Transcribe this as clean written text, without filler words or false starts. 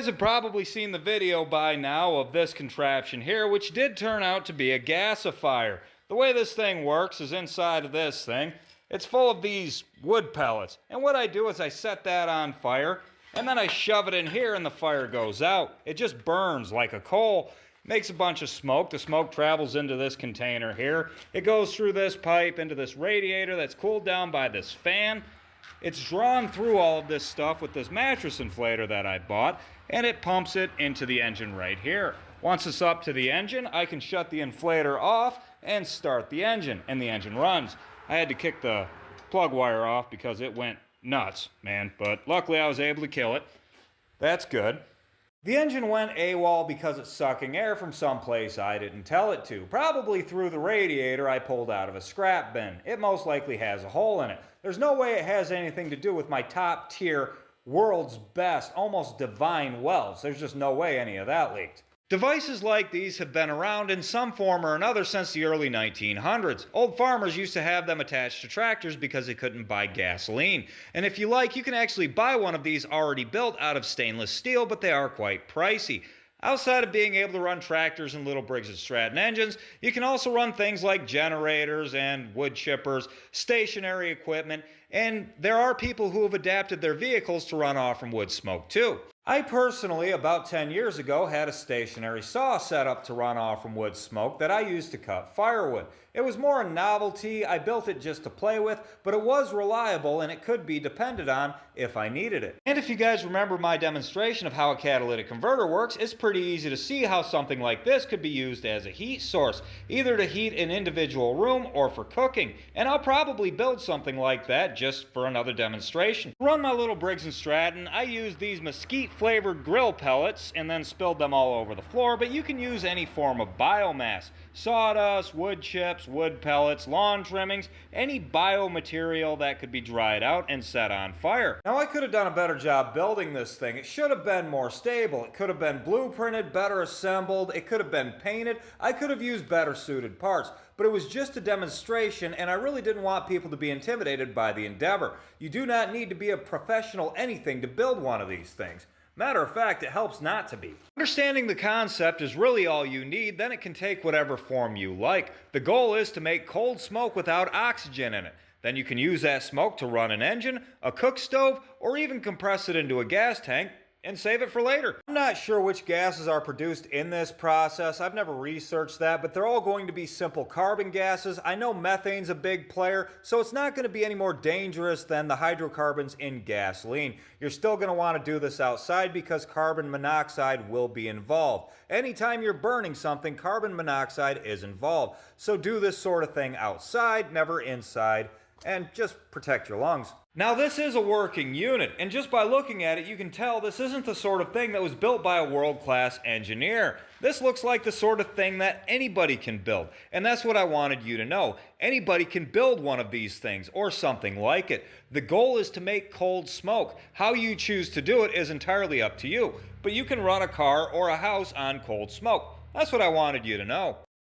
You guys have probably seen the video by now of this contraption here, which did turn out to be a gasifier. The way this thing works is inside of this thing, it's full of these wood pellets. And what I do is I set that on fire, and then I shove it in here and the fire goes out. It just burns like a coal, makes a bunch of smoke. The smoke travels into this container here. It goes through this pipe into this radiator that's cooled down by this fan. It's drawn through all of this stuff with this mattress inflator that I bought, and it pumps it into the engine right here. Once it's up to the engine, I can shut the inflator off and start the engine, and the engine runs. I had to kick the plug wire off because it went nuts, man, but luckily I was able to kill it. That's good. The engine went AWOL because it's sucking air from someplace I didn't tell it to. Probably through the radiator I pulled out of a scrap bin. It most likely has a hole in it. There's no way it has anything to do with my top tier, world's best, almost divine wells. There's just no way any of that leaked. Devices like these have been around in some form or another since the early 1900s. Old farmers used to have them attached to tractors because they couldn't buy gasoline. And if you like, you can actually buy one of these already built out of stainless steel, but they are quite pricey. Outside of being able to run tractors and little Briggs & Stratton engines, you can also run things like generators and wood chippers, stationary equipment, and there are people who have adapted their vehicles to run off from wood smoke too. I personally, about 10 years ago, had a stationary saw set up to run off from wood smoke that I used to cut firewood. It was more a novelty. I built it just to play with, but it was reliable and it could be depended on if I needed it. And if you guys remember my demonstration of how a catalytic converter works, it's pretty easy to see how something like this could be used as a heat source, either to heat an individual room or for cooking. And I'll probably build something like that just for another demonstration. To run my little Briggs & Stratton, I used these mesquite flavored grill pellets and then spilled them all over the floor, but you can use any form of biomass. Sawdust, wood chips, wood pellets, lawn trimmings, any biomaterial that could be dried out and set on fire. Now I could have done a better job building this thing. It should have been more stable. It could have been blueprinted, better assembled. It could have been painted. I could have used better suited parts, but it was just a demonstration and I really didn't want people to be intimidated by the endeavor. You do not need to be a professional anything to build one of these things. Matter of fact, it helps not to be. Understanding the concept is really all you need, then it can take whatever form you like. The goal is to make cold smoke without oxygen in it. Then you can use that smoke to run an engine, a cook stove, or even compress it into a gas tank and save it for later. I'm not sure which gases are produced in this process. I've never researched that, but they're all going to be simple carbon gases. I know methane's a big player, so it's not going to be any more dangerous than the hydrocarbons in gasoline. You're still going to want to do this outside because carbon monoxide will be involved. Anytime you're burning something, carbon monoxide is involved. So do this sort of thing outside, never inside, and just protect your lungs. Now this is a working unit, and just by looking at it you can tell this isn't the sort of thing that was built by a world-class engineer. This looks like the sort of thing that anybody can build, and that's what I wanted you to know. Anybody can build one of these things, or something like it. The goal is to make cold smoke. How you choose to do it is entirely up to you, but you can run a car or a house on cold smoke. That's what I wanted you to know.